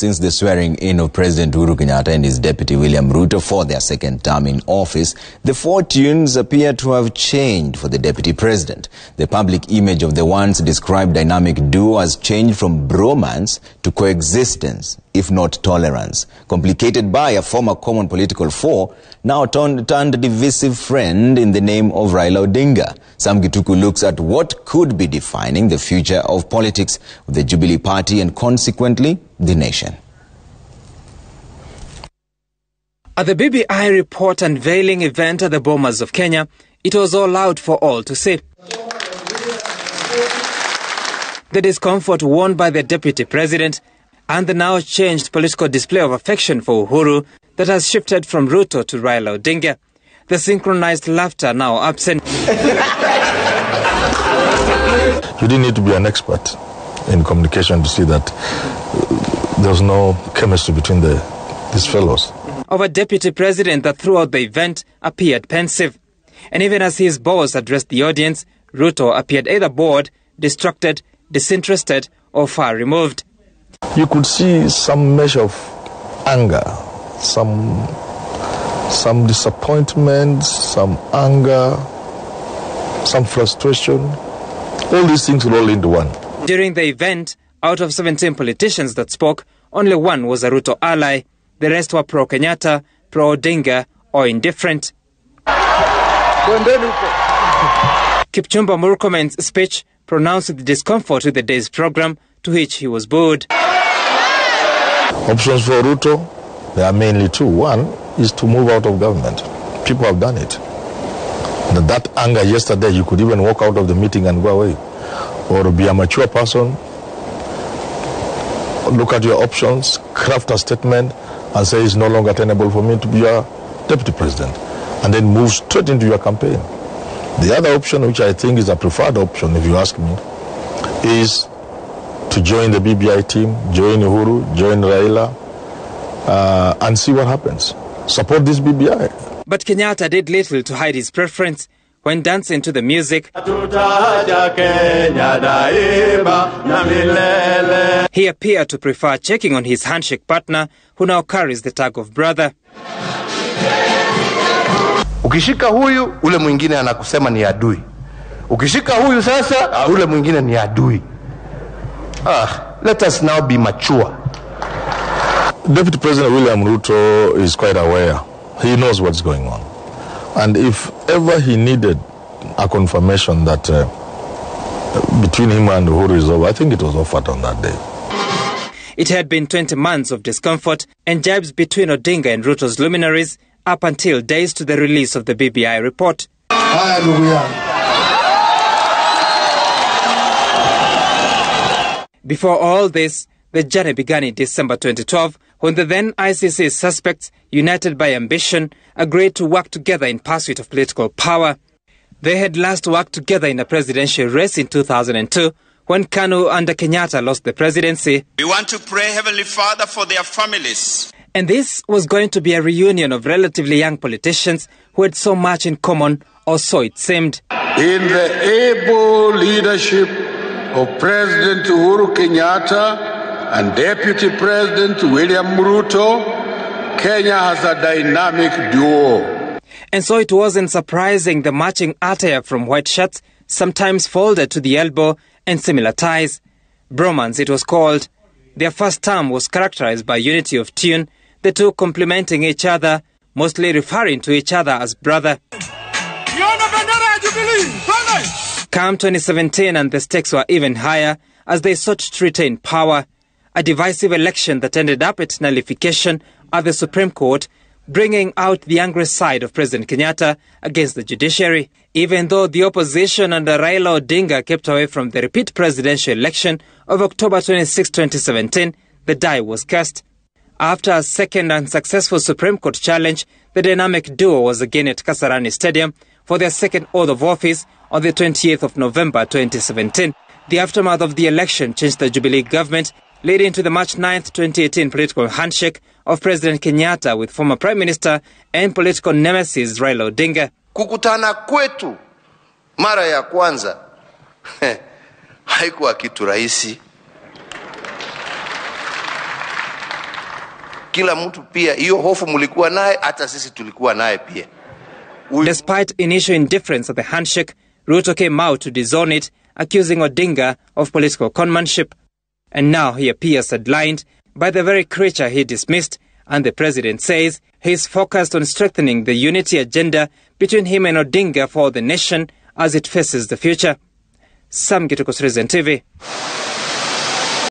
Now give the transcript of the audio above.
since the swearing-in of President Uhuru Kenyatta and his deputy William Ruto for their second term in office, the fortunes appear to have changed for the deputy president. The public image of the once described dynamic duo has changed from bromance to coexistence, if not tolerance, complicated by a former common political foe, now turned divisive friend in the name of Raila Odinga. Sam Gituku looks at what could be defining the future of politics of the Jubilee party and consequently the nation. At the BBI report unveiling event at the Bomas of Kenya, it was all out for all to see. The discomfort worn by the deputy president and the now changed political display of affection for Uhuru that has shifted from Ruto to Raila Odinga. The synchronized laughter now absent. You didn't need to be an expert in communication to see that there's no chemistry between these fellows. Of a deputy president that throughout the event appeared pensive. And even as his boss addressed the audience, Ruto appeared either bored, distracted, disinterested or far removed. You could see some measure of anger, some disappointment, some anger, some frustration. All these things roll into one. During the event, out of 17 politicians that spoke, only one was a Ruto ally. The rest were pro-Kenyatta, pro-Odinga or indifferent. Kipchumba Murkomen's speech pronounced the discomfort with the day's program, to which he was booed. Options for Ruto, there are mainly two. One is to move out of government. People have done it. That anger yesterday, you could even walk out of the meeting and go away. Or be a mature person, look at your options, craft a statement, and say it's no longer tenable for me to be a deputy president, and then move straight into your campaign. The other option, which I think is a preferred option, if you ask me, is to join the BBI team, join Uhuru, join Raila, and see what happens. Support this BBI. But Kenyatta did little to hide his preference. When dancing to the music, he appeared to prefer checking on his handshake partner, who now carries the tag of brother. Ukishika huyu, ule mwingine anakusema ni adui. Ukishika huyu sasa, ule mwingine ni adui. Let us now be mature. Deputy President William Ruto is quite aware. He knows what's going on. And if ever he needed a confirmation that between him and Uhuru is over, I think it was offered on that day. It had been 20 months of discomfort and jibes between Odinga and Ruto's luminaries up until days to the release of the BBI report. Before all this, the journey began in December 2012 when the then ICC suspects, united by ambition, agreed to work together in pursuit of political power. They had last worked together in a presidential race in 2002 when Kanu under Kenyatta lost the presidency. We want to pray, Heavenly Father, for their families. And this was going to be a reunion of relatively young politicians who had so much in common, or so it seemed. In the able leadership of President Uhuru Kenyatta and Deputy President William Ruto, Kenya has a dynamic duo. And so it wasn't surprising the matching attire from white shirts, sometimes folded to the elbow, and similar ties. Bromance it was called. Their first term was characterized by unity of tune, the two complementing each other, mostly referring to each other as brother. Come 2017 and the stakes were even higher as they sought to retain power. A divisive election that ended up at nullification at the Supreme Court, bringing out the angry side of President Kenyatta against the judiciary. Even though the opposition under Raila Odinga kept away from the repeat presidential election of October 26, 2017, the die was cast. After a second unsuccessful Supreme Court challenge, the dynamic duo was again at Kasarani Stadium for their second oath of office on the 28th of November 2017. The aftermath of the election changed the Jubilee government, leading to the March 9, 2018 political handshake of President Kenyatta with former Prime Minister and political nemesis Raila Odinga. Kukutana kwetu mara ya kwanza haikuwa kitu rahisi. Kila mtu pia, hiyo hofu mlikuwa naye, hata sisi tulikuwa naye pia. Despite initial indifference at the handshake, Ruto came out to disown it, accusing Odinga of political conmanship. And now he appears sidelined by the very creature he dismissed, and the president says he's focused on strengthening the unity agenda between him and Odinga for the nation as it faces the future. Sam Gituku, Citizen TV.